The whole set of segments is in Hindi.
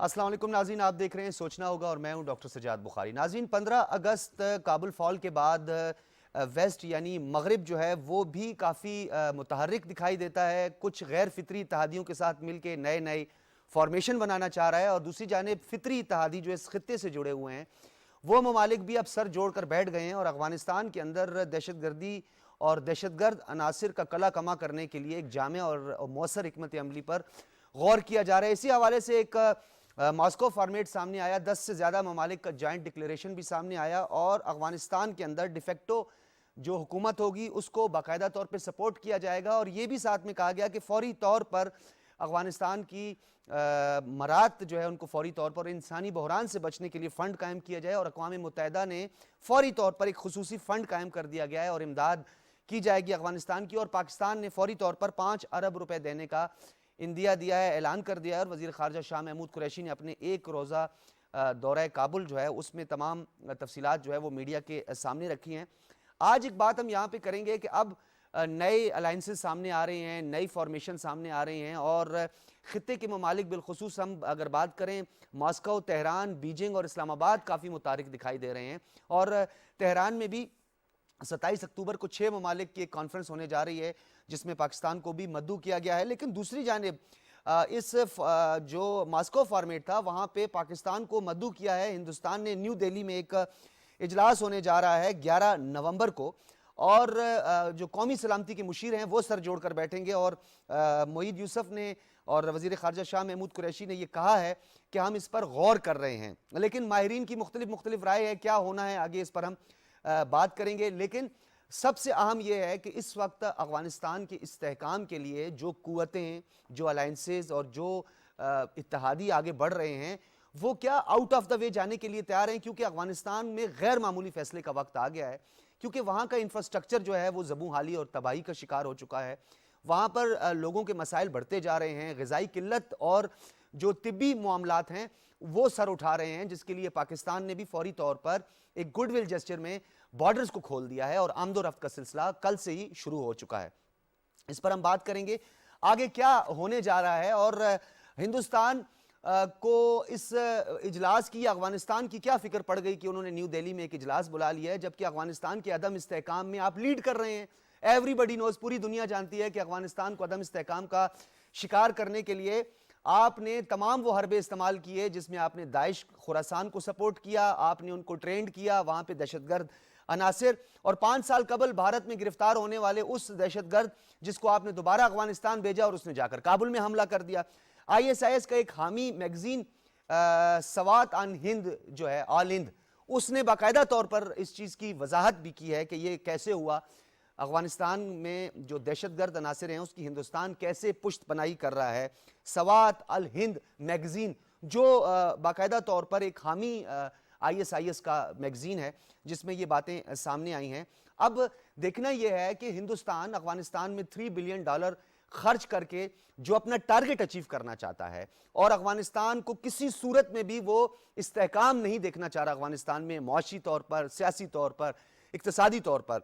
अस्सलाम वालेकुम नाज़रीन, आप देख रहे हैं सोचना होगा और मैं हूं डॉक्टर सजाद बुखारी। नाज़रीन, 15 अगस्त काबुल फॉल के बाद वेस्ट यानी मगरिब जो है वो भी काफ़ी मुतहर्रिक दिखाई देता है। कुछ गैर फितरी इत्तेहादियों के साथ मिलकर नए नए फॉर्मेशन बनाना चाह रहा है और दूसरी जानिब फितरी इत्तेहादी जो इस खित्ते से जुड़े हुए हैं वो ममालिक भी अब सर जोड़ कर बैठ गए हैं और अफगानिस्तान के अंदर दहशतगर्दी और दहशतगर्द अनासिर का कला कमा करने के लिए एक जामे और मौसर हिकमत अमली पर गौर किया जा रहा है। इसी हवाले से एक मॉस्को फॉर्मेट सामने आया, 10 से ज़्यादा ममालिक का जॉइंट डिक्लेरेशन भी सामने आया और अफगानिस्तान के अंदर डिफेक्टो जो हुकूमत होगी उसको बाकायदा तौर पर सपोर्ट किया जाएगा और ये भी साथ में कहा गया कि फौरी तौर पर अफगानिस्तान की मरात जो है उनको फौरी तौर पर इंसानी बहरान से बचने के लिए फ़ंड कायम किया जाए और अक़वाम मुत्तहिदा ने फौरी तौर पर एक खुसूसी फ़ंड कायम कर दिया गया है और इमदाद की जाएगी अफगानिस्तान की। और पाकिस्तान ने फौरी तौर पर 5 अरब रुपए देने का इंदिया दिया है, ऐलान कर दिया है। और वज़ीर ख़ारजा शाह महमूद कुरैशी ने अपने एक रोज़ा दौरा काबुल जो है उसमें तमाम तफसीलात जो है वो मीडिया के सामने रखी हैं। आज एक बात हम यहाँ पे करेंगे कि अब नए अलाइंसेस सामने आ रहे हैं, नई फॉर्मेशन सामने आ रहे हैं और ख़ित्ते के ममालिक बिलखुसूस हम अगर बात करें मॉस्को, तेहरान, बीजिंग और इस्लामाबाद काफ़ी मुतारिक दिखाई दे रहे हैं। और तेहरान में भी 27 अक्टूबर को 6 ममालिक की एक कॉन्फ्रेंस होने जा रही है जिसमें पाकिस्तान को भी मद्दू किया गया है। लेकिन दूसरी जानिब इस जो मॉस्को फॉर्मेट था वहाँ पे पाकिस्तान को मद्दू किया है हिंदुस्तान ने। न्यू दिल्ली में एक इजलास होने जा रहा है 11 नवंबर को और जो कौमी सलामती के मुशीर हैं वो सर जोड़ कर बैठेंगे और मोईद यूसुफ ने और वज़ीर ख़ारजा शाह महमूद कुरैशी ने यह कहा है कि हम इस पर गौर कर रहे हैं। लेकिन माहिरीन की मुख्तलिफ राय है, क्या होना है आगे इस पर हम बात करेंगे। लेकिन सबसे अहम यह है कि इस वक्त अफ़गानिस्तान के इस्तेहकाम के लिए जो कुव्वतें, जो अलाइंसेस और जो इत्तेहादी आगे बढ़ रहे हैं वो क्या आउट ऑफ द वे जाने के लिए तैयार हैं, क्योंकि अफ़गानिस्तान में गैर मामूली फैसले का वक्त आ गया है। क्योंकि वहाँ का इंफ्रास्ट्रक्चर जो है वो ज़बू हाली और तबाही का शिकार हो चुका है। वहाँ पर लोगों के मसाइल बढ़ते जा रहे हैं, ग़िज़ाई किल्लत और जो तिब्बी मामलात हैं वो सर उठा रहे हैं, जिसके लिए पाकिस्तान ने भी फौरी तौर पर एक गुडविल जेस्चर में बॉर्डर्स को खोल दिया है और आमदोरफ्त का सिलसिला कल से ही शुरू हो चुका है। इस पर हम बात करेंगे आगे क्या होने जा रहा है और हिंदुस्तान को इस इजलास की, अफगानिस्तान की क्या फिक्र पड़ गई कि उन्होंने न्यू दिल्ली में एक इजलास बुला लिया है, जबकि अफगानिस्तान के अदम इस्तेहकाम में आप लीड कर रहे हैं। एवरीबडी नोज, पूरी दुनिया जानती है कि अफगानिस्तान को अदम इस्तेहकाम का शिकार करने के लिए आपने तमाम वो हरबे इस्तेमाल किए जिसमें आपने दाइश खुरासान को सपोर्ट किया, आपने उनको ट्रेंड किया, वहाँ पे दहशतगर्द अनासिर और 5 साल कबल भारत में गिरफ्तार होने वाले उस दहशतगर्द जिसको आपने दोबारा अफगानिस्तान भेजा और उसने जाकर काबुल में हमला कर दिया। ISIS का एक हामी मैगजीन सवात अन हिंद जो है, ऑल हिंद, उसने बाकायदा तौर पर इस चीज़ की वजाहत भी की है कि ये कैसे हुआ, अफगानिस्तान में जो दहशतगर्द अनासिर हैं उसकी हिंदुस्तान कैसे पुश्त पनाही कर रहा है। सवात अल हिंद मैगजीन जो बाकायदा तौर पर एक हामी ISIS का मैगजीन है जिसमें ये बातें सामने आई हैं। अब देखना यह है कि हिंदुस्तान अफगानिस्तान में $3 बिलियन खर्च करके जो अपना टारगेट अचीव करना चाहता है और अफगानिस्तान को किसी सूरत में भी वो इस्तेहकाम नहीं देखना चाह रहा अफगानिस्तान में, मुआशी तौर पर, सियासी तौर पर, इक्तिसादी तौर पर।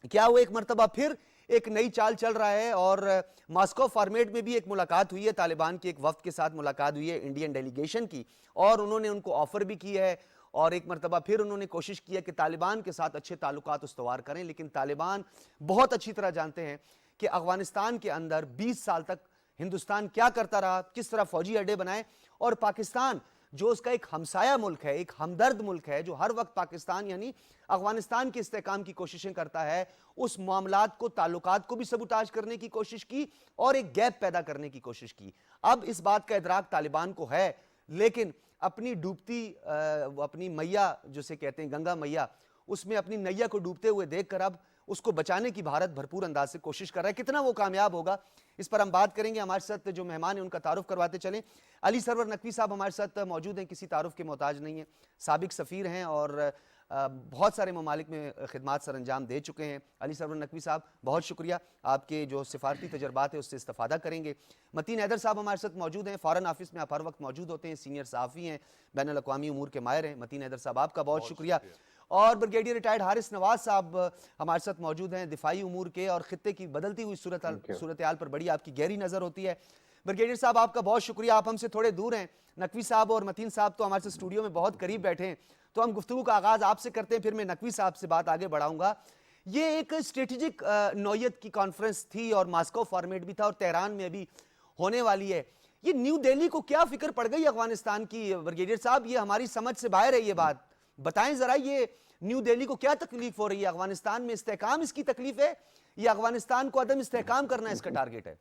क्या वो एक मरतबा फिर एक नई चाल चल रहा है। और मॉस्को फॉर्मेट में भी एक मुलाकात हुई है, तालिबान की एक वफ्द के साथ मुलाकात हुई है इंडियन डेलीगेशन की, और उन्होंने उनको ऑफर भी की है और एक मरतबा फिर उन्होंने कोशिश की है कि तालिबान के साथ अच्छे ताल्लुकात उस्तवार करें। लेकिन तालिबान बहुत अच्छी तरह जानते हैं कि अफगानिस्तान के अंदर 20 साल तक हिंदुस्तान क्या करता रहा, किस तरह फौजी अड्डे बनाए, और पाकिस्तान जो उसका एक हमसाया मुल्क है, एक हमदर्द मुल्क है, जो हर वक्त पाकिस्तान यानी अफगानिस्तान के इस्तेहकाम की कोशिशें करता है, उस मामलात को, ताल्लुकात को भी सबूताज करने की कोशिश की और एक गैप पैदा करने की कोशिश की। अब इस बात का इदराक तालिबान को है, लेकिन अपनी डूबती अपनी मैया जिसे कहते हैं गंगा मैया, उसमें अपनी नैया को डूबते हुए देखकर अब उसको बचाने की भारत भरपूर अंदाज से कोशिश कर रहा है। कितना वो कामयाब होगा इस पर हम बात करेंगे। हमारे साथ जो मेहमान हैं उनका तारुफ करवाते चलें। अली सरवर नकवी साहब हमारे साथ मौजूद हैं, किसी तारुफ के मोहताज नहीं है, साबिक सफ़ीर हैं और बहुत सारे ममालिक में खिदमात सर अंजाम दे चुके हैं। अली सरवर नकवी साहब बहुत शुक्रिया, आपके जो सिफारती तजर्बात है उससे इस्तेफादा करेंगे। मतीन हैदर साहब हमारे साथ मौजूद हैं, फ़ॉरेन ऑफिस में आप हर वक्त मौजूद होते हैं, सीनियर सहाफ़ी हैं, बैनुल अक़वामी उमूर के माहिर हैं। मतीन हैदर साहब आपका बहुत शुक्रिया। और ब्रिगेडियर रिटायर्ड हारिस नवाज साहब हमारे साथ मौजूद हैं, दिफाई उमूर के और खित्ते की बदलती हुई सूरत हाल पर बड़ी आपकी गहरी नज़र होती है। ब्रिगेडियर साहब आपका बहुत शुक्रिया, आप हमसे थोड़े दूर हैं। नकवी साहब और मतीन साहब तो हमारे से स्टूडियो में बहुत करीब बैठे हैं, तो हम गुफ्तगू का आगाज आपसे करते हैं, फिर मैं नकवी साहब से बात आगे बढ़ाऊंगा। ये एक स्ट्रेटेजिक नौयत की कॉन्फ्रेंस थी और मास्को फॉर्मेट भी था और तेहरान में अभी होने वाली है। ये न्यू दिल्ली को क्या फिक्र पड़ गई अफगानिस्तान की ब्रिगेडियर साहब, ये हमारी समझ से बाहर है ये बात, बताएं जरा, ये न्यू दिल्ली को क्या तकलीफ हो रही है? अफगानिस्तान में इस्तेहकाम इसकी तकलीफ है या अफगानिस्तान को अदम इस्तेहकाम करना इसका टारगेट है?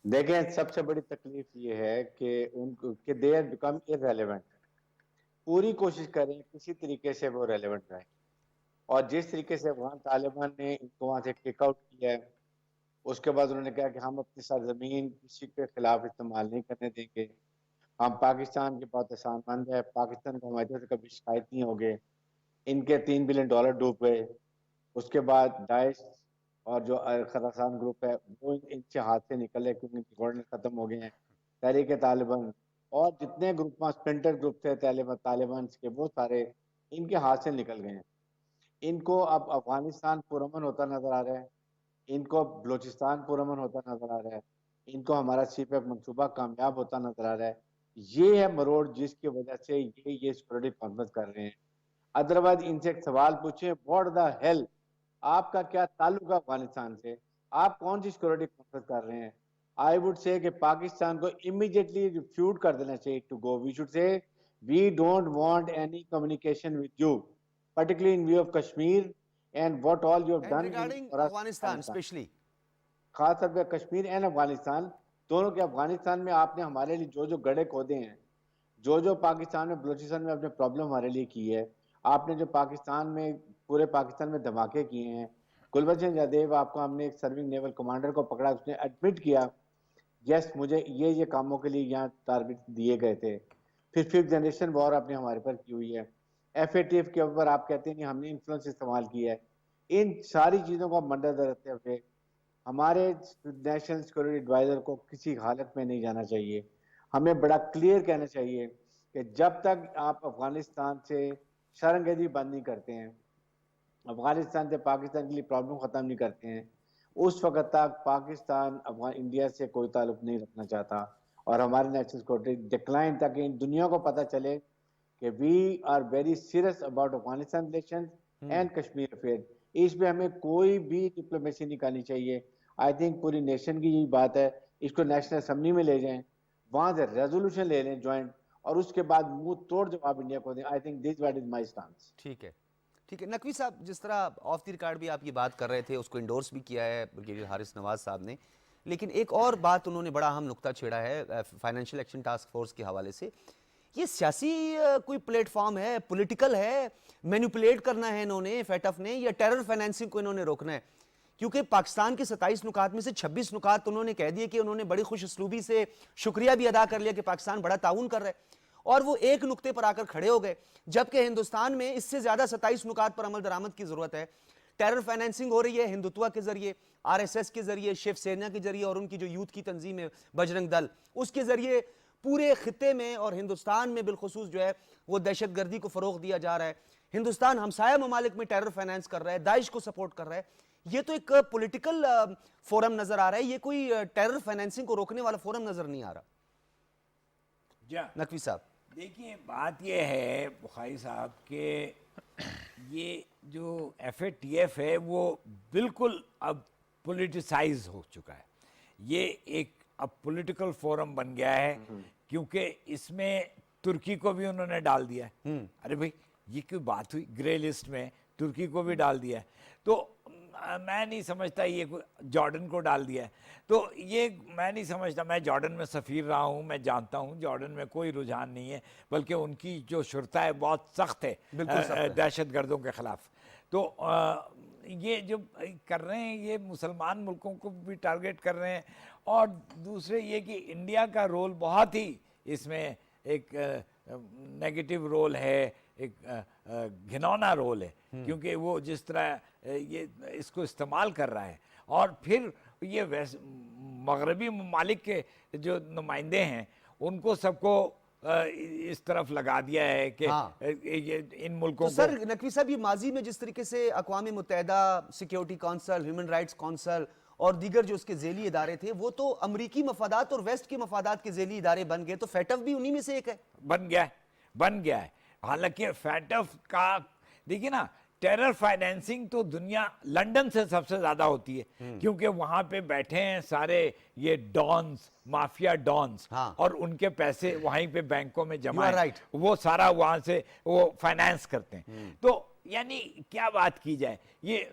देखें, सबसे बड़ी तकलीफ ये है कि उनको कि दे आर बिकम इररेलेवेंट। पूरी कोशिश करें किसी तरीके से वो रेलेवेंट रहे, और जिस तरीके से अफगान तालिबान ने इनको वहां से किक आउट किया है, उसके बाद उन्होंने कहा कि हम अपनी सरजमीन किसी के खिलाफ इस्तेमाल नहीं करने देंगे, हम पाकिस्तान के बहुत एहसानमंद है, पाकिस्तान को हमारी तरफ से कभी शिकायत नहीं होगी। इनके $3 बिलियन डूब गए। उसके बाद दाइश और जो खरासान ग्रुप है वो इनसे हाथ से निकले क्योंकि इनके कोऑर्डिनेट खत्म हो गए हैं। तहरीक तालिबान और जितने ग्रुप स्प्लिंटर ग्रुप थे तालिबान के, वो सारे इनके हाथ से निकल गए हैं। इनको अब अफगानिस्तान पुरअमन होता नजर आ रहा है, इनको अब बलोचिस्तान पुरअमन होता नजर आ रहा है, इनको हमारा सीपैक मंसूबा कामयाब होता नजर आ रहा है। ये है मरोड़ जिसकी वजह से ये सिक्योरिटी कॉन्फ्रेंस कर रहे हैं। अदरवाइज इनसे एक सवाल पूछे, व्हाट द हेल, आपका क्या ताल्लुक है अफगानिस्तान से? आप कौन सी सिक्योरिटी कॉन्फ्रेंस कर रहे हैं? आई वुड से कि पाकिस्तान को इमीडिएटली रिफ्यूट कर देना चाहिए to go. We should say we don't want any communication with you, particularly in view of Kashmir and what all you have and done in regarding for us Afghanistan Afghanistan. Specially, खास तौर पर कश्मीर एंड अफगानिस्तान दोनों के। अफगानिस्तान में आपने हमारे लिए जो जो गड्ढे खोदे हैं, जो जो पाकिस्तान में बलूचिस्तान में आपने प्रॉब्लम हमारे लिए की है, आपने जो पाकिस्तान में पूरे पाकिस्तान में धमाके किए हैं। गुलबचन जयदेव, आपको हमने एक सर्विंग नेवल कमांडर को पकड़ा, उसने एडमिट किया, यस मुझे ये कामों के लिए यहाँ टारगेट दिए गए थे। फिर 5th जनरेशन वॉर आपने हमारे पर की हुई है। FATF के ऊपर आप कहते हैं कि हमने इन्फ्लुएंस इस्तेमाल किया है। इन सारी चीज़ों को मद्देनजर रखते हुए हमारे नेशनल सिक्योरिटी एडवाइजर को किसी हालत में नहीं जाना चाहिए। हमें बड़ा क्लियर कहना चाहिए कि जब तक आप अफगानिस्तान से शरणगेजी बंद नहीं करते हैं, अफगानिस्तान से पाकिस्तान के लिए प्रॉब्लम ख़त्म नहीं करते हैं, उस वक्त तक पाकिस्तान अफगान इंडिया से कोई ताल्लुक नहीं रखना चाहता। और हमारी नेशनल सिक्योरिटी डिक्लाइन तक इन दुनिया को पता चले कि we are very serious about Afghanistan relation and Kashmir affair. इसमें हमें कोई भी डिप्लोमेसी नहीं करनी चाहिए। आई थिंक पूरी नेशन की यही बात है, इसको नेशनल असेंबली में ले जाएं, वहां से रेजोल्यूशन ले लें ज्वाइंट, और उसके बाद मुंह तोड़ जवाब इंडिया को दें। I think this what is my stance. ठीक है, ठीक है। नकवी साहब, जिस तरह ऑफ द रिकॉर्ड भी आप ये बात कर रहे थे, उसको इंडोर्स भी किया है ब्रिगेडियर हारिस नवाज साहब ने, लेकिन एक और बात उन्होंने बड़ा अहम नुक्ता छेड़ा है फाइनेंशियल एक्शन टास्क फोर्स के हवाले से। ये सियासी कोई प्लेटफॉर्म है, पॉलिटिकल है, मैनिपुलेट करना है इन्होंने फैटफ ने, या टेरर फाइनेंसिंग को इन्होंने रोकना है? क्योंकि पाकिस्तान के 27 नुकात में से 26 नुकात उन्होंने कह दिए कि उन्होंने बड़ी खुश उसलूबी से शुक्रिया भी अदा कर लिया कि पाकिस्तान बड़ा ताउन कर रहा है, और वो एक नुक्ते पर आकर खड़े हो गए, जबकि हिंदुस्तान में इससे ज्यादा 27 नुकात पर अमल दरामद की जरूरत है। टेरर फाइनेंसिंग हो रही है हिंदुत्वा के जरिए, RSS के जरिए, शिवसेना के जरिए, और उनकी जो यूथ की तंजीम है बजरंग दल, उसके जरिए पूरे खिते में और हिंदुस्तान में बिलखुसूस जो है वो दहशतगर्दी को फरोग दिया जा रहा है। हिंदुस्तान हमसाया ममालिक में टेरर फाइनेंस कर रहा है, दाइश को सपोर्ट कर रहा है। ये तो एक पॉलिटिकल फोरम नजर आ रहा है, ये कोई टेरर फाइनेंसिंग को रोकने वाला फोरम नजर नहीं आ रहा। नकवी साहब, देखिए, बात यह है बुखारी साहब के ये जो FATF है वो बिल्कुल अब पॉलिटिसाइज हो चुका है। ये एक अब पॉलिटिकल फोरम बन गया है, क्योंकि इसमें तुर्की को भी उन्होंने डाल दिया है। अरे भाई, ये कोई बात हुई? ग्रे लिस्ट में तुर्की को भी डाल दिया है, तो मैं नहीं समझता ये जॉर्डन को डाल दिया है, तो ये मैं नहीं समझता। मैं जॉर्डन में सफ़ीर रहा हूँ, मैं जानता हूँ जॉर्डन में कोई रुझान नहीं है, बल्कि उनकी जो शुरता है बहुत सख्त है दहशतगर्दों के ख़िलाफ़। तो ये जो कर रहे हैं ये मुसलमान मुल्कों को भी टारगेट कर रहे हैं, और दूसरे ये कि इंडिया का रोल बहुत ही इसमें एक नेगेटिव रोल है, एक घिनौना रोल है, क्योंकि वो जिस तरह ये इसको इस्तेमाल कर रहा है, और फिर ये मगरबी ममालिक के जो नुमाइंदे हैं उनको सबको इस तरफ लगा दिया है कि ये इन मुल्कों तो सर नकवी साहब, ये माजी में जिस तरीके से अक़वाम मुत्तहिदा security council, human rights council और दीगर जो उसके झेली इदारे थे वो तो अमरीकी मफादात और वेस्ट के मफादात के झेली इदारे बन गए, तो फेटफ भी उन्हीं में से एक है। बन गया है। हालांकि फैटफ का देखिए ना, टेरर फाइनेंसिंग तो दुनिया लंदन से सबसे ज्यादा होती है, क्योंकि वहां पे बैठे हैं सारे ये डॉन्स, माफिया डॉन्स, हाँ। और उनके पैसे वहीं पे बैंकों में जमा You are हैं, right. वो सारा वहां से वो फाइनेंस करते हैं। तो यानी क्या बात की जाए, ये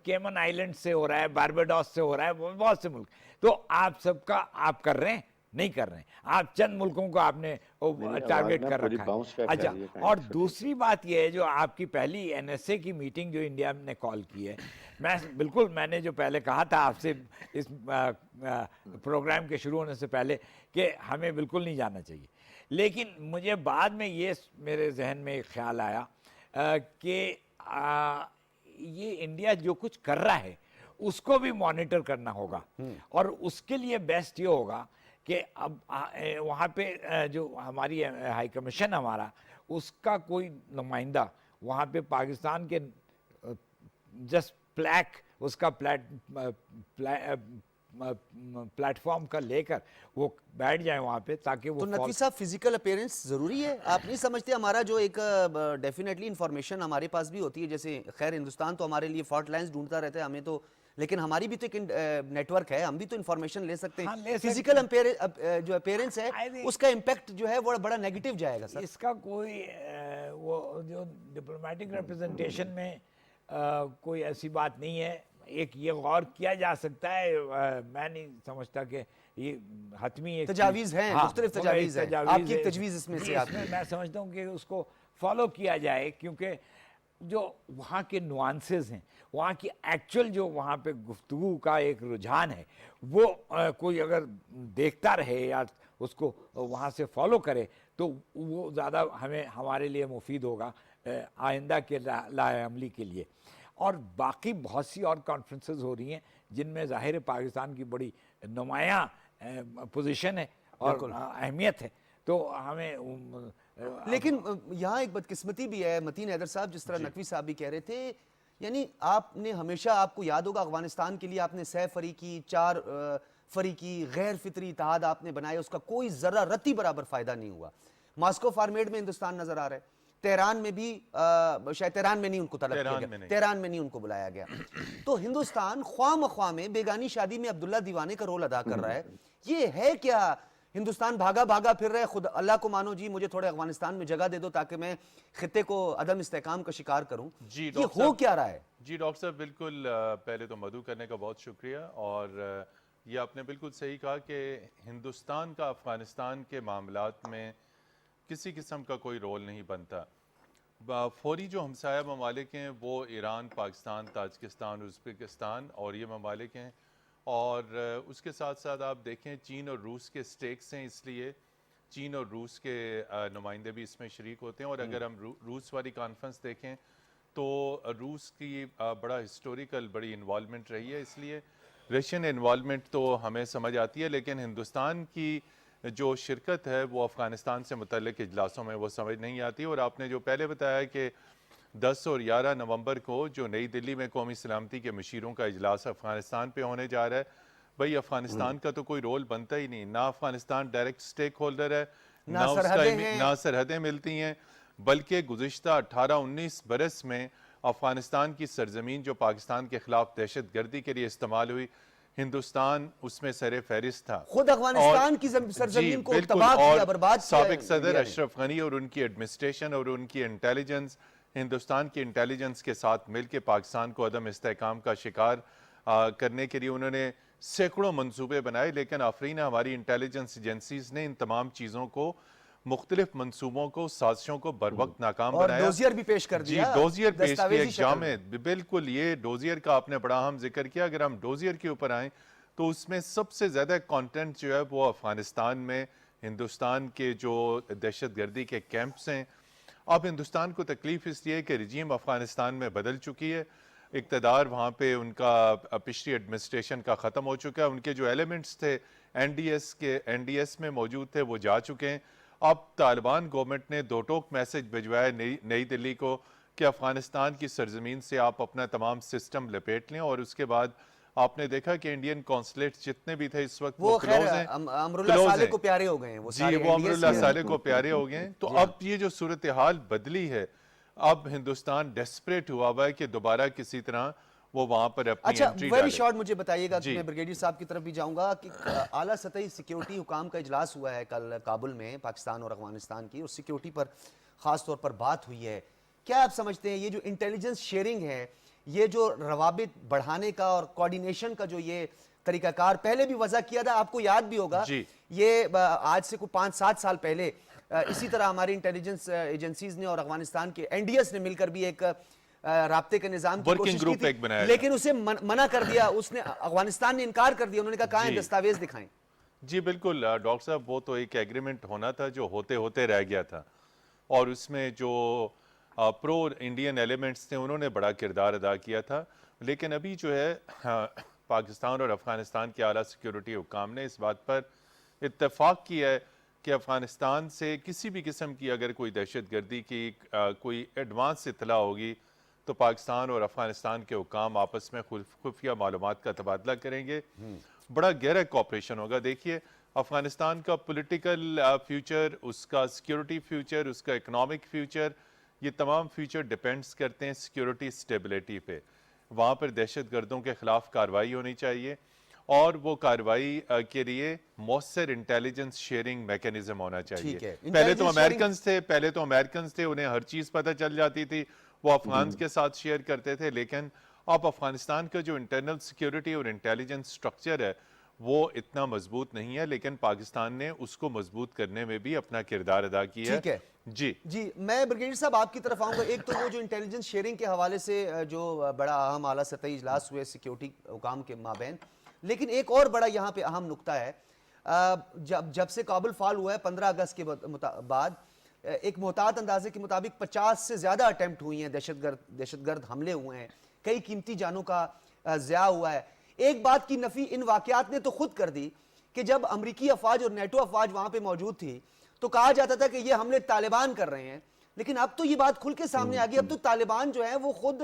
केमन आइलैंड से हो रहा है, बारबाडोस से हो रहा है, बहुत से मुल्क, तो आप सबका आप कर रहे हैं, नहीं कर रहे हैं, आप चंद मुल्कों को आपने टारगेट कर रखा है। अच्छा, और दूसरी बात यह है, जो आपकी पहली एनएसए की मीटिंग जो इंडिया ने कॉल की है, मैंने जो पहले कहा था आपसे इस प्रोग्राम के शुरू होने से पहले कि हमें बिल्कुल नहीं जाना चाहिए, लेकिन मुझे बाद में ये मेरे जहन में एक ख्याल आया कि ये इंडिया जो कुछ कर रहा है उसको भी मॉनिटर करना होगा, और उसके लिए बेस्ट ये होगा कि अब वहाँ पे जो हमारी हाई कमीशन हमारा, उसका कोई नुमाइंदा वहाँ पे पाकिस्तान के जस्ट उसका प्लेटफॉर्म का लेकर वो बैठ जाए वहाँ पे, ताकि वो तो नकवी साहब फिजिकल अपीयरेंस जरूरी है? आप नहीं समझते? हमारा जो एक डेफिनेटली इंफॉर्मेशन हमारे पास भी होती है, जैसे खैर हिंदुस्तान तो हमारे लिए फॉल्ट लाइंस ढूंढता रहता है, हमें तो, लेकिन हमारी भी तो एक नेटवर्क है, हम भी तो इंफॉर्मेशन ले सकते हैं। हाँ, फिजिकल जो अपीयरेंस है उसका इम्पैक्ट जो है वो बड़ा नेगेटिव जाएगा सर। इसका कोई वो जो डिप्लोमेटिक रिप्रेजेंटेशन में कोई ऐसी बात नहीं है। एक ये गौर किया जा सकता है, मैं नहीं समझता कि ये हतमी एक तजावीज़ हैं, मुख्तलिफ तजावीज़ हैं, आपकी एक तजवीज़ इसमें से आती है। मैं समझता हूँ कि उसको फॉलो किया जाए, क्योंकि जो वहाँ के नुआंसेस हैं, वहाँ की एक्चुअल जो वहाँ पे गुफ्तगू का एक रुझान है, वो कोई अगर देखता रहे या उसको वहाँ से फॉलो करे, तो वो ज़्यादा हमारे लिए मुफीद होगा आइंदा के लाअमली के लिए। और बाकी बहुत सी और कॉन्फ्रेंसेस हो रही हैं जिनमें ज़ाहिर है पाकिस्तान की बड़ी नुमायाँ पोजीशन है और अहमियत है, तो हमें लेकिन यहाँ एक बदकिस्मती भी है मतीन हैदर साहब, जिस तरह नकवी साहब भी कह रहे थे, यानी आपने हमेशा, आपको याद होगा अफगानिस्तान के लिए आपने 6 फरीकी 4 फरीकी गैर फितरी इत्तेहाद आपने बनाए, उसका कोई जरा रत्ती बराबर फायदा नहीं हुआ। मॉस्को फॉर्मेट में हिंदुस्तान नजर आ रहा है, तेहरान में भी शायद तेहरान में नहीं उनको तलब किया गया, तेहरान में नहीं उनको बुलाया गया। तो हिंदुस्तान ख्वाह मख्वाह में बेगानी शादी में अब्दुल्ला दीवाने का रोल अदा कर रहा है। ये है क्या? हिंदुस्तान भागा भागा फिर रहे, खुद अल्लाह को मानो जी, मुझे थोड़े अफगानिस्तान में जगह दे दो ताकि मैं खित्ते को अदम इस्तेकाम का शिकार करूं। जी ये हो क्या रहा है? जी डॉक्टर साहब, बिल्कुल पहले तो मधु करने का बहुत शुक्रिया, और ये आपने बिल्कुल सही कहा कि हिंदुस्तान का अफगानिस्तान के मामलात में किसी किस्म का कोई रोल नहीं बनता। फौरी जो हमसाया ममालिक हैं वो ईरान, पाकिस्तान, ताजिकिस्तान, उज़्बेकिस्तान और ये ममालिक हैं, और उसके साथ साथ आप देखें चीन और रूस के स्टेक्स हैं, इसलिए चीन और रूस के नुमाइंदे भी इसमें शरीक होते हैं। और अगर हम रूस वाली कॉन्फ्रेंस देखें तो रूस की बड़ा हिस्टोरिकल बड़ी इन्वॉल्वमेंट रही है, इसलिए रशियन इन्वॉल्वमेंट तो हमें समझ आती है, लेकिन हिंदुस्तान की जो शिरकत है वो अफ़गानिस्तान से मुतल्लिक़ इजलासों में वो समझ नहीं आती। और आपने जो पहले बताया कि 10 और 11 नवंबर को जो नई दिल्ली में कौमी सलामती के मशीरों का इजलास अफ़गानिस्तान पे होने जा रहा है, भाई अफ़गानिस्तान का तो कोई रोल बनता ही नहीं, ना अफ़गानिस्तान डायरेक्ट स्टेक होल्डर है, ना सरहदें मिलती हैं, बल्कि गुज़िश्ता 18-19 बरस में अफ़गानिस्तान की सरजमीन जो पाकिस्तान के खिलाफ दहशत गर्दी के लिए इस्तेमाल हुई, हिंदुस्तान उसमें सरे फहरिस्त था। खुद अफगानिस्तान की सरजमीन को तबाह किया, बर्बाद किया। साबिक सदर अशरफ गनी और उनकी एडमिनिस्ट्रेशन और उनकी इंटेलिजेंस, हिंदुस्तान की इंटेलिजेंस के साथ मिलकर पाकिस्तान को अदम इस्तेहकाम का शिकार करने के लिए उन्होंने सैकड़ों मंसूबे बनाए, लेकिन आफरीन हमारी इंटेलिजेंस एजेंसीज ने इन तमाम चीज़ों को, मुख्तलिफ मंसूबों को, साजिशों को बर वक्त नाकाम बनाया। डोजियर भी पेश कर दिया। जी, डोजियर पेश किया एग्जाम में, बिल्कुल ये डोजियर का आपने बड़ा अहम जिक्र किया। अगर हम डोजियर के ऊपर आएँ तो उसमें सबसे ज़्यादा कंटेंट जो है वो अफ़गानिस्तान में हिंदुस्तान के जो दहशत गर्दी के कैंप्स हैं। अब हिंदुस्तान को तकलीफ़ इसलिए कि रजीम अफ़गानिस्तान में बदल चुकी है, इक़्तिदार वहाँ पे उनका पिछली एडमिनिस्ट्रेशन का ख़त्म हो चुका है, उनके जो एलिमेंट्स थे NDS में मौजूद थे वो जा चुके हैं। अब तालिबान गवर्नमेंट ने दो टोक मैसेज भिजवाया नई दिल्ली को कि अफ़गानिस्तान की सरजमीन से आप अपना तमाम सिस्टम लपेट लें और उसके बाद आपने देखा कि इंडियन कॉन्सुलेट जितने भी थे इस वक्त वो वो खैर क्लोज हैं, अमरुल्ला क्लोज साले हैं। को प्यारे हो गए हैं वो जी, सारे वो एनडीए अमरुल्ला से। साले को प्यारे हो गए हैं। तो जी हाँ। अब ये जो सूरत हाल बदली है, अब हिंदुस्तान डेस्परेट हुआ हुआ है कि दोबारा किसी तरह वो वहां पर अपनी अच्छा, एंट्री वेरी डाले। शॉर्ट मुझे बताइएगा कि जी। मैं ब्रिगेडियर साहब की तरफ भी जाऊंगा कि आला सतही सिक्योरिटी हुकाम का इजलास हुआ है कल काबुल में, पाकिस्तान और अफगानिस्तान की, और सिक्योरिटी पर खास तौर पर बात हुई है। क्या आप समझते हैं ये जो इंटेलिजेंस शेयरिंग है, ये जो रवाबित बढ़ाने का और कोऑर्डिनेशन का जो ये तरीकाकार पहले भी वजह किया था, आपको याद भी होगा, जी। ये आज से कोई 5-7 साल पहले इसी तरह हमारी इंटेलिजेंस एजेंसीज ने और अफगानिस्तान के एनडीएस ने मिलकर भी एक राब्ते के निजाम की वर्किंग कोशिश की ग्रुप थी, एक बनाया था। लेकिन उसे मना कर दिया उसने, अफगानिस्तान ने इनकार कर दिया। उन्होंने कहा कहाँ है जी। दस्तावेज दिखाएं। जी बिल्कुल डॉक्टर साहब, वो तो एक एग्रीमेंट होना था जो होते होते रह गया था, और उसमें जो प्रो इंडियन एलिमेंट्स थे उन्होंने बड़ा किरदार अदा किया था। लेकिन अभी जो है पाकिस्तान और अफगानिस्तान के आला सिक्योरिटी हुकाम ने इस बात पर इत्तेफाक किया है कि अफगानिस्तान से किसी भी किस्म की अगर कोई दहशतगर्दी की कोई एडवांस इतला होगी तो पाकिस्तान और अफगानिस्तान के हुकाम आपस में खुफिया मालूमात का तबादला करेंगे। बड़ा गहरा कॉपरेशन होगा। देखिए, अफगानिस्तान का पॉलिटिकल फ्यूचर, उसका सिक्योरिटी फ्यूचर, उसका इकोनॉमिक फ्यूचर, ये तमाम फ्यूचर डिपेंड्स करते हैं सिक्योरिटी स्टेबिलिटी पे। वहाँ पर दहशतगर्दों के खिलाफ कार्रवाई होनी चाहिए, और वो कार्रवाई के लिए मौसर इंटेलिजेंस शेयरिंग मैकेनिज्म होना चाहिए। ठीक है, पहले तो इंटेलिजेंस अमेरिकन थे, उन्हें हर चीज़ पता चल जाती थी, वो अफगान के साथ शेयर करते थे। लेकिन अब अफगानिस्तान का जो इंटरनल सिक्योरिटी और इंटेलिजेंस स्ट्रक्चर है वो इतना मजबूत नहीं है, लेकिन पाकिस्तान ने उसको मजबूत करने में भी अपना किरदार अदा किया ठीक है जी। जी, मैं ब्रिगेडियर साहब आपकी तरफ आऊंगा। एक तो वो जो इंटेलिजेंस शेयरिंग के हवाले से जो बड़ा अहम आला सतही इजलास हुए सिक्योरिटी हुकाम के माबैन, लेकिन एक और बड़ा यहाँ पे अहम नुक्ता है। जब से काबुल फॉल हुआ है 15 अगस्त के बाद एक मोहतात अंदाजे के मुताबिक 50 से ज्यादा अटेम्प्ट हुई हैं, दहशतगर्द हमले हुए हैं, कई कीमती जानों का ज़िया हुआ है। एक बात की नफी इन वाकयात ने तो खुद कर दी कि जब अमरीकी अफवाज और नेटो अफवाज वहां पे मौजूद थी तो कहा जाता था कि ये हमले तालिबान कर रहे हैं, लेकिन अब तो ये बात खुल के सामने आ गई। अब तो तालिबान जो है वो खुद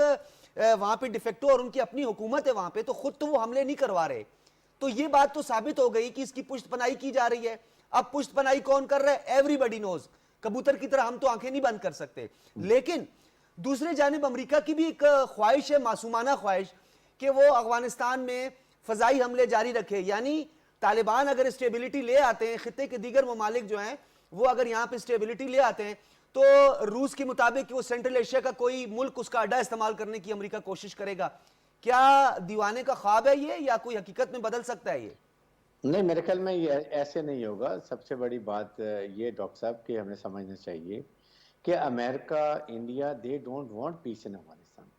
वहां पे डिफेक्टो और उनकी अपनी हुकूमत है वहां पे, तो खुद तो वो हमले नहीं करवा रहे। तो ये बात तो साबित हो गई कि इसकी पुष्टपनाही की जा रही है। अब पुष्टपनाही कौन कर रहा है? Everybody knows. कबूतर की तरह हम तो आंखें नहीं बंद कर सकते। लेकिन दूसरे जानिब अमेरिका की भी एक ख्वाहिश है, मासूमाना ख्वाहिश, कि वो अफगानिस्तान में फजाई हमले जारी रखे। यानी तालिबान अगर स्टेबिलिटी ले आते हैं, खित्ते के दीगर ममालिक जो हैं वो अगर यहाँ पे स्टेबिलिटी ले आते हैं, तो रूस के मुताबिक वो सेंट्रल एशिया का कोई मुल्क उसका अड्डा इस्तेमाल करने की अमेरिका कोशिश करेगा। क्या दीवाने का ख्वाब है ये, या कोई हकीकत में बदल सकता है ये? नहीं, मेरे ख्याल में ये ऐसे नहीं होगा। सबसे बड़ी बात ये डॉक्टर साहब कि हमें समझना चाहिए कि America, India, they don't want peace in Afghanistan.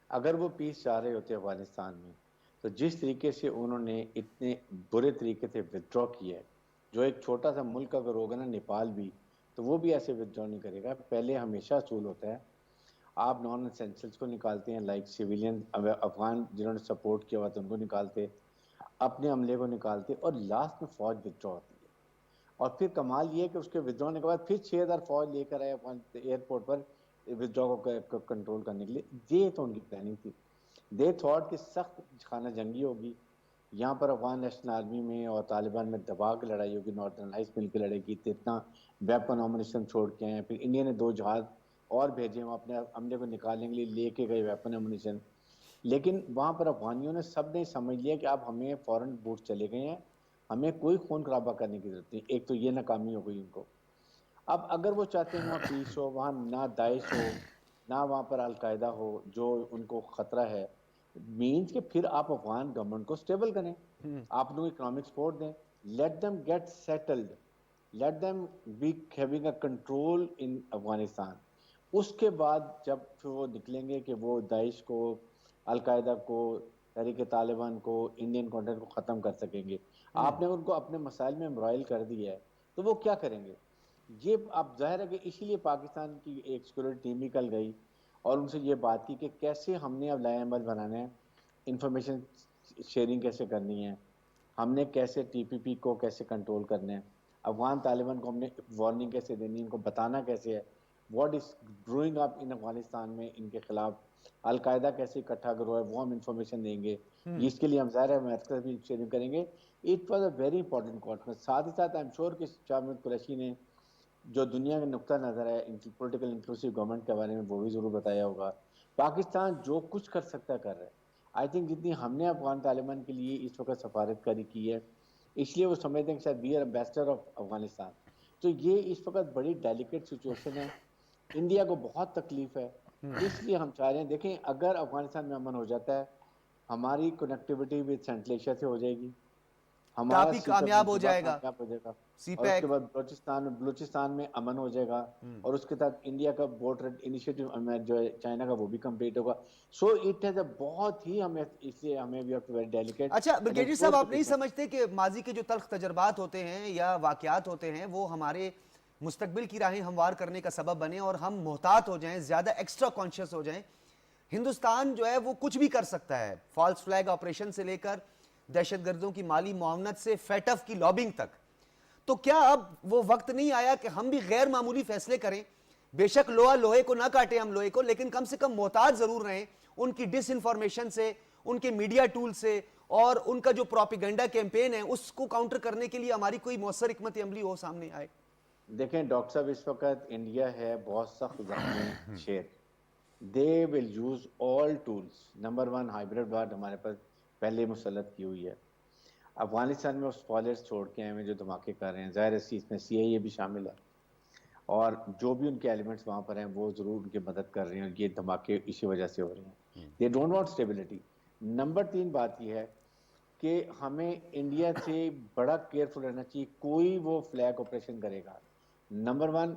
अगर वो पीस चाह रहे होते अफगानिस्तान में, तो जिस तरीके से उन्होंने इतने बुरे तरीके से विदड्रॉ किया है, जो एक छोटा सा मुल्क अगर होगा ना, नेपाल भी, तो वो भी ऐसे विदड्रॉ नहीं करेगा। पहले हमेशा असूल होता है, आप नॉन एसेंशियल्स को निकालते हैं, लाइक सिविलियन अफगान जिन्होंने सपोर्ट किया हुआ था उनको निकालते, अपने अमले को निकालते, और लास्ट में फौज विदड्रॉ होती है। और फिर कमाल ये है कि उसके विदड्रॉ होने के बाद फिर 6000 फौज लेकर आए अफगान एयरपोर्ट पर विदड्रॉ को कंट्रोल करने के लिए। ये तो उनकी प्लानिंग थी। दे थॉट कि सख्त खाना जंगी होगी, यहाँ पर अफगान नेशनल आर्मी में और तालिबान में दबा के लड़ाई होगी, नॉर्दर्न लाइट्स मिल के लड़ाई की, इतना वेपन अम्यूनिशन छोड़ के आए। फिर इंडिया ने 2 जहाज और भेजे, वहाँ अपने अमले को निकालने के लिए लेके गए वेपन अम्यूनिशन। लेकिन वहाँ पर अफगानियों ने सब ने समझ लिया कि अब हमें फॉरेन बूट चले गए हैं, हमें कोई खून खराबा करने की जरूरत नहीं। एक तो ये नाकामी हो गई उनको। अब अगर वो चाहते हैं वहाँ पीस हो, वहाँ ना दाइश हो, ना वहाँ पर अलकायदा हो जो उनको खतरा है, मीन्स कि फिर आप अफगान गवर्नमेंट को स्टेबल करें, आप उनको इकोनॉमिक सपोर्ट दें, let them get settled, let them be having a control इन अफगानिस्तान। उसके बाद जब फिर वो निकलेंगे कि वो दाइश को, अलकायदा को, तहरीक तालिबान को, इंडियन कॉन्ट्रैक्ट को ख़त्म कर सकेंगे। आपने उनको अपने मसाइल में एम्ब्रॉयल कर दिया है, तो वो क्या करेंगे? ये अब जाहिर है कि इसीलिए पाकिस्तान की एक सिक्योरिटी टीम भी कल गई और उनसे ये बात की कि कैसे हमने अब लाएमल बनाना है, इंफॉर्मेशन शेयरिंग कैसे करनी है, हमने कैसे टीपीपी को कैसे कंट्रोल करना है, अफगान तालिबान को हमने वार्निंग कैसे देनी है, उनको बताना कैसे है। What is growing up in Afghanistan में, इनके खिलाफ अलकायदा कैसे इकट्ठा करो है, वो हम इंफॉर्मेशन देंगे, जिसके लिए हम ज़ाहिर है अमेरिका भी शेयरिंग करेंगे। It was a very important conference. साथ ही साथ आई एम श्योर कि शाह महमूद कुरैशी ने जो दुनिया का नुक्ता नज़र है पॉलिटिकल इंक्लूसिव गवर्नमेंट के बारे में वो भी ज़रूर बताया होगा। पाकिस्तान जो कुछ कर सकता कर रहा है। आई थिंक जितनी हमने अफगान तालिबान के लिए इस वक्त सफारतकारी की है, इसलिए वो समझते हैं कि शायद we are ambassador of Afghanistan. तो ये इस वक्त बड़ी डेलिकेट सिचुएशन है, इंडिया को बहुत तकलीफ है, इसलिए हम चाह रहे हैं, देखें अगर अफगानिस्तान में अमन हो जाता है, हमारी कनेक्टिविटी विद सेंट्रल एशिया से हो जाएगी, हमारा काफी कामयाब हो जाएगा कामयाब हो जाएगा, और सीपैक। उसके बाद बलूचिस्तान में अमन हो जाएगा, और उसके साथ इंडिया का बॉर्डर इनिशिएटिव जो है चाइना का वो भी कंप्लीट होगा। सो इट हैज अ बहुत ही हमें, इसलिए हमें we have to very delicate. अच्छा ब्रिगेडियर साहब, आप नहीं समझते कि माजी के जो तल्ख तजर्बात होते हैं या वाकयात होते हैं वो हमारे मुस्तकबिल की राहें हमवार करने का सबब बने और हम मोहतात हो जाएं, ज्यादा एक्स्ट्रा कॉन्शियस हो जाएं? हिंदुस्तान जो है वो कुछ भी कर सकता है, फॉल्स फ्लैग ऑपरेशन से लेकर दहशतगर्दों की माली मुआवनत से फेटफ की लॉबिंग तक। तो क्या अब वो वक्त नहीं आया कि हम भी गैर मामूली फैसले करें? बेशक लोहा लोहे को ना काटे हम लोहे को, लेकिन कम से कम मोहतात जरूर रहें उनकी डिसइंफॉर्मेशन से, उनके मीडिया टूल से, और उनका जो प्रोपेगेंडा कैंपेन है उसको काउंटर करने के लिए हमारी कोई मौसर हिकमत अमली हो सामने आए। देखें डॉक्टर साहब, इस वक्त इंडिया है बहुत सख्त जख्मी शेर। They will use all tools. Number one, hybrid war हमारे पास पहले मुसल्लत की हुई है। अफगानिस्तान में वो स्पॉयलर्स छोड़ के आए हैं जो धमाके कर रहे हैं, ज़ाहिर है इसमें CIA भी शामिल है, और जो भी उनके एलिमेंट्स वहाँ पर हैं वो ज़रूर उनकी मदद कर रहे हैं, ये धमाके इसी वजह से हो रहे हैं। दे डोंट वांट स्टेबिलिटी। नंबर 3 बात यह है कि हमें इंडिया से बड़ा केयरफुल रहना चाहिए, कोई वो फ्लैग ऑपरेशन करेगा। नंबर 1,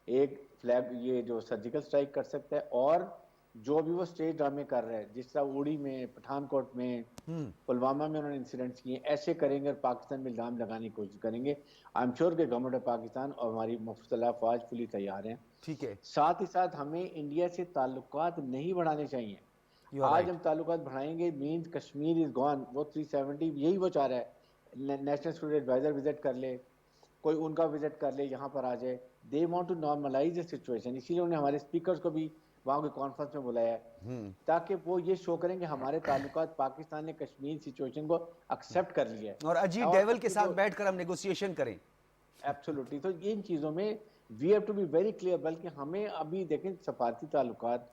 एक फ्लैग ये जो सर्जिकल स्ट्राइक कर सकता है, और जो भी वो स्टेज ड्रामे कर रहा है, जिस तरह उड़ी में, पठानकोट में, पुलवामा में उन्होंने इंसिडेंट्स किए, ऐसे करेंगे और पाकिस्तान में इल्जाम लगाने की कोशिश करेंगे। आई एम श्योर कि गवर्नमेंट ऑफ पाकिस्तान और हमारी मुफ्तला फौज फुली तैयार हैं। ठीक है, साथ ही साथ हमें इंडिया से ताल्लुकात नहीं बढ़ाने चाहिए। आज हम ताल्लुकात बढ़ाएंगे मीन्स कश्मीर इज गॉन। वो 370 यही वो चाह रहा है, नेशनल सिक्योरिटी एडवाइजर विजिट कर ले, कोई उनका विजिट कर ले, यहाँ पर आ जाए। They want to normalise the situation, इसीलिए उन्होंने हमारे स्पीकर्स को भी वहाँ के कॉन्फ्रेंस में बुलाया है, ताकि वो ये शो करें कि हमारे ताल्लुकात, पाकिस्तान ने कश्मीर सिचुएशन को एक्सेप्ट कर लिया है और अजीत डोभाल के साथ बैठकर हम नेगोशिएशन करें। एब्सोल्युटली। तो इन चीज़ों में we have to be very clear. बल्कि हमें अभी देखें सफारती ताल्लुकात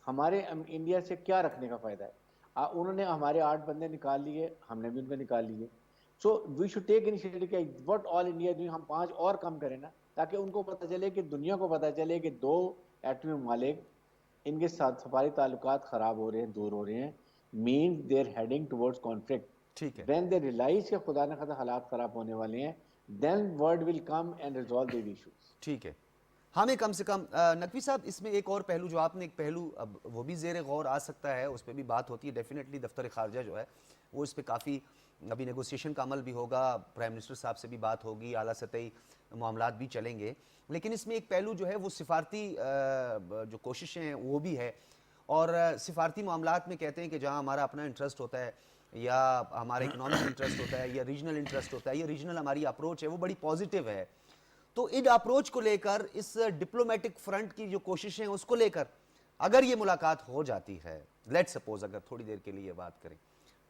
हमारे इंडिया से क्या रखने का फ़ायदा है। उन्होंने हमारे 8 बंदे निकाल लिए, हमने भी उनको निकाल लिए। So we should take initiative कि व्हाट ऑल इंडिया डूइंग, हम 5 और कम करें ना, ताकि उनको पता चले कि दुनिया को पता चले कि 2 एटमी ममालिक इनके साथ सफारी ताल्लुकात ख़राब हो रहे हैं, दूर हो रहे हैं, means they are heading towards conflict. ठीक है, व्हेन दे रियलाइज कि खुदा न खास्ता हालात ख़राब होने वाले हैं, then world will come and resolve these issues. ठीक है। हमें कम से कम नकवी साहब, इसमें एक और पहलू जो आपने एक पहलू, अब वो भी ज़ेर गौर आ सकता है, उस पर भी बात होती है डेफिनेटली। दफ्तर खारजा जो है वो इस पर काफ़ी अभी नेगोशिएशन का अमल भी होगा, प्राइम मिनिस्टर साहब से भी बात होगी, आला सतही मामलात भी चलेंगे। लेकिन इसमें एक पहलू जो है वो सिफारती जो कोशिशें हैं वो भी है, और सिफारती मामलात में कहते हैं कि जहाँ हमारा अपना इंटरेस्ट होता है या हमारा इकोनॉमिक इंटरेस्ट होता है या रीजनल इंटरेस्ट होता है या रीजनल हमारी अप्रोच है वो बड़ी पॉजिटिव है। तो इन अप्रोच को लेकर, इस डिप्लोमेटिक फ्रंट की जो कोशिशें हैं उसको लेकर अगर ये मुलाकात हो जाती है, लेट्स सपोज अगर थोड़ी देर के लिए बात करें,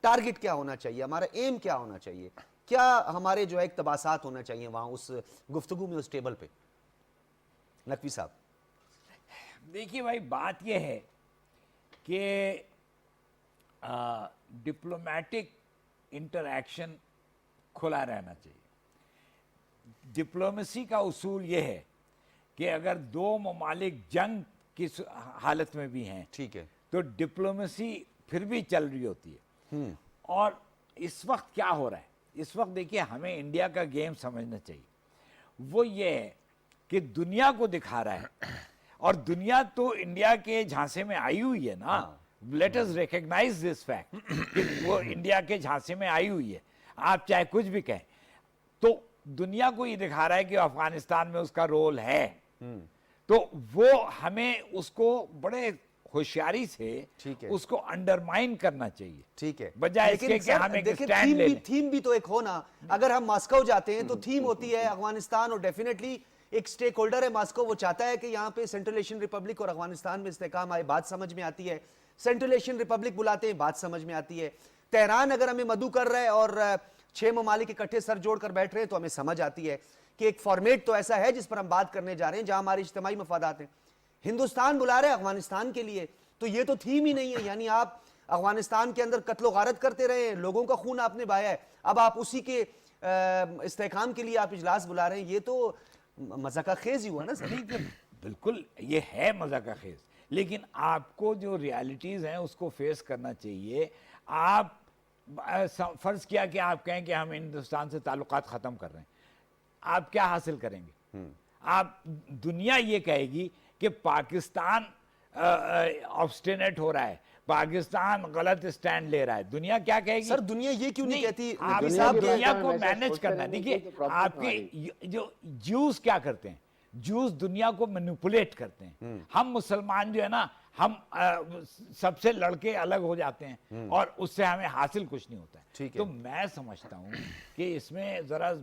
टारगेट क्या होना चाहिए, हमारा एम क्या होना चाहिए, क्या हमारे जो है इक्तबासात होना चाहिए वहाँ उस गुफ्तगू में, उस टेबल पे? नकवी साहब देखिए भाई, बात यह है कि डिप्लोमेटिक इंटरैक्शन खुला रहना चाहिए। डिप्लोमेसी का उसूल यह है कि अगर 2 ममालिक जंग की हालत में भी हैं, ठीक है, तो डिप्लोमेसी फिर भी चल रही होती है। और इस वक्त क्या हो रहा है, इस वक्त देखिए हमें इंडिया का गेम समझना चाहिए। वो ये है कि दुनिया को दिखा रहा है, और दुनिया तो इंडिया के झांसे में आई हुई है ना। Let us recognise this fact कि वो इंडिया के झांसे में आई हुई है। आप चाहे कुछ भी कहें, तो दुनिया को ये दिखा रहा है कि अफगानिस्तान में उसका रोल है। तो वो हमें उसको बड़े होशियारी से उसको अंडरमाइन करना चाहिए। ठीक है, बजाय इसके कि हम एक स्टैंड ले लें। थीम भी तो एक हो ना। अगर हम मॉस्को जाते हैं तो थीम होती है अफगानिस्तान, और डेफिनेटली एक स्टेक होल्डर है मॉस्को, वो चाहता है कि यहाँ पे सेंट्रल एशियन रिपब्लिक और अफगानिस्तान में इस्तेहकाम आए, बात समझ में आती है। सेंट्रल एशियन रिपब्लिक बुलाते हैं, बात समझ में आती है। तेहरान अगर हमें मदऊ कर रहा है और 6 ममालिक इकट्ठे सर जोड़कर बैठ रहे हैं तो हमें समझ आती है कि एक फॉर्मेट तो ऐसा है जिस पर हम बात करने जा रहे हैं, जहां हमारे इज्तिमाई मफादात हैं। हिंदुस्तान बुला रहे हैं अफगानिस्तान के लिए, तो ये तो थीम ही नहीं है। यानी आप अफगानिस्तान के अंदर कत्लो गारत करते रहे, लोगों का खून आपने बहाया है, अब आप उसी के इस्तेहकाम के लिए आप इजलास बुला रहे हैं, ये तो मजा का खेज ही हुआ ना सर। बिल्कुल ये है मजा का खेज, लेकिन आपको जो रियलिटीज हैं उसको फेस करना चाहिए। आप फर्ज किया कि आप कहें कि हम हिंदुस्तान से ताल्लुकात खत्म कर रहे हैं, आप क्या हासिल करेंगे? आप दुनिया ये कहेगी कि पाकिस्तान ऑब्स्टिनेट हो रहा है, पाकिस्तान गलत स्टैंड ले रहा है, दुनिया क्या कहेगी? सर दुनिया ये क्यों नहीं कहती? आप दुनिया साहब की बात दुनिया में को हमेशा मैनेज सोचते करना, रहने की देखिए तो प्रॉब्लम आपके जो जूस क्या करते हैं, जूस दुनिया को मैनिपुलेट करते हैं। हम मुसलमान जो है ना, हम सबसे लड़के अलग हो जाते हैं और उससे हमें हासिल कुछ नहीं होता है। ठीक है। तो मैं समझता हूँ कि इसमें जरा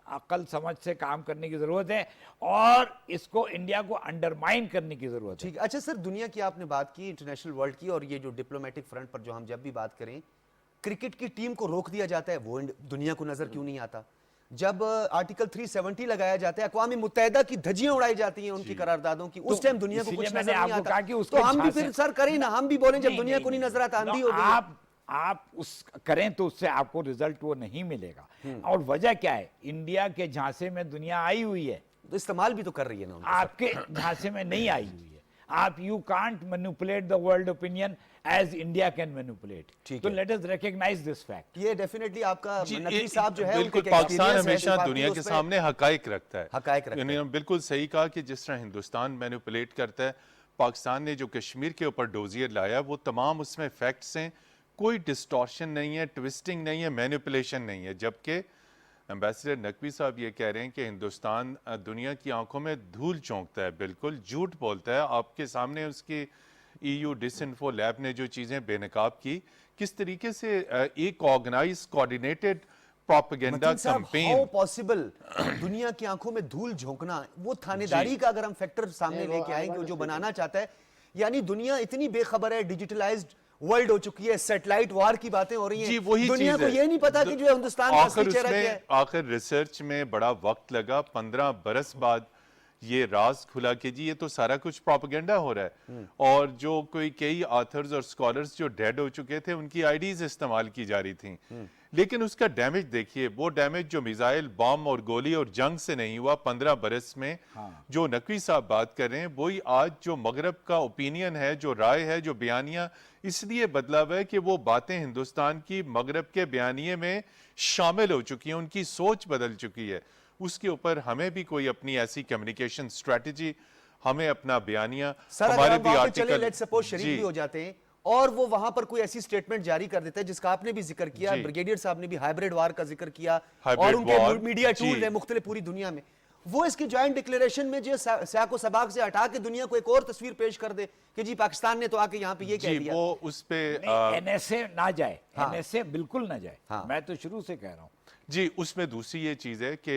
अकल समझ से काम करने की जरूरत है और इसको इंडिया को अंडरमाइन करने की जरूरत है। ठीक। अच्छा सर, दुनिया की आपने बात की, इंटरनेशनल वर्ल्ड की, और ये जो डिप्लोमेटिक फ्रंट पर जो हम जब भी बात करें, क्रिकेट की टीम को रोक दिया जाता है, वो दुनिया को नजर क्यों नहीं आता? जब आर्टिकल 370 लगाया जाता है, अक़वाम मुत्तहिदा की धज्जियां उड़ाई जाती हैं उनकी करारदादों की, उस टाइम दुनिया को इसीलिए कुछ मैंने नजर नहीं आपको आता। कहा कि तो उसके हम भी झांसे- फिर सर करें ना, हम भी बोलें जब दुनिया को नहीं नजर आता, हम भी हो गए। आप उस करें तो उससे आपको रिजल्ट वो नहीं मिलेगा। और वजह क्या है? इंडिया के झांसे में दुनिया आई हुई है, तो इस्तेमाल भी तो कर रही है ना उनको। आपके झांसे में नहीं आई हुई है। आप you can't manipulate the world opinion as India can manipulate. ठीक तो है। Let us recognise this fact. ये डेफिनेटली आपका जी, नकवी साहब जो है बिल्कुल, उनके पाकिस्तान experience है, हमेशा सिफारती दुनिया उस के पे सामने हकाइक रखता है। हकाइक रखता यानी है। हम बिल्कुल सही कहा कि जिस तरह हिंदुस्तान मैनिपुलेट करता है, पाकिस्तान ने जो कश्मीर के ऊपर डोजियर लाया, वो तमाम उसमें फैक्ट्स हैं, कोई डिस्टॉर्शन नहीं है, ट्विस्टिंग नहीं है, मैनिपुलेशन नहीं है। जबकि एम्बेसडर नकवी साहब ये कह रहे हैं कि हिंदुस्तान दुनिया की आंखों में धूल झोंकता है, बिल्कुल झूठ बोलता है। आपके सामने उसकी EU डिसइंफो लैब ने जो चीज़ें बेनकाब की, किस तरीके से एक ऑर्गेनाइज कोऑर्डिनेटेड प्रोपेगेंडा मतीन साहब, कैंपेन। हाउ पॉसिबल दुनिया की आंखों में धूल झोंकना, वो थानेदारी का अगर हम फैक्टर सामने नहीं, वो लेके आएंगे, I जो want to बनाना चाहता है, यानी दुनिया इतनी बेखबर है, डिजिटलाइज्ड वर्ल्ड हो चुकी है, सैटेलाइट वार की बातें हो रही हैं, जी वही दुनिया चीज़ को है। ये नहीं पता कि जो है हिंदुस्तान का असली चेहरा क्या है। आखिर रिसर्च में बड़ा वक्त लगा, 15 बरस बाद ये राज खुला कि जी ये तो सारा कुछ प्रोपेगेंडा हो रहा है। और जो कई ऑथर्स और स्कॉलर्स जो डेड हो चुके थे, उनकी आईडीज इस्तेमाल की जा रही थी। लेकिन उसका डैमेज देखिए, वो डैमेज जो मिसाइल, बम और गोली और जंग से नहीं हुआ, 15 बरस में जो नकवी साहब बात कर रहे हैं, वही आज जो मगरब का ओपिनियन है, जो राय है, जो बयानिया इसलिए बदला हुआ है कि वो बातें हिंदुस्तान की मगरब के बयानिए में शामिल हो चुकी हैं, उनकी सोच बदल चुकी है। उसके ऊपर हमें भी कोई अपनी ऐसी कम्युनिकेशन स्ट्रेटजी, हमें अपना बयानिया, सर अगर हमारे हम भी वहां पे चले, आर्टिकल, लेट्स सपोज शरीक जी भी हो जाते हैं और वो वहां पर कोई ऐसी स्टेटमेंट जारी कर देता है जिसका आपने भी जिक्र किया, जी। ब्रिगेडियर साहब ने भी हाइब्रिड वार का जिक्र किया, हाइब्रिड और उनके वार, मीडिया टूल जी। है मुख्तलिफ पूरी दुनिया में, वो इसकी ज्वाइंट डिक्लेरेशन में जो साको सबाक से हटा के दुनिया को एक और तस्वीर पेश कर दे कि जी पाकिस्तान ने तो आके यहाँ पे ये कह जी दिया। वो उस पे NSA ना जाए, हाँ। NSA बिल्कुल ना जाए। हाँ। मैं तो शुरू से कह रहा हूँ। जी, उसमें दूसरी ये चीज़ है कि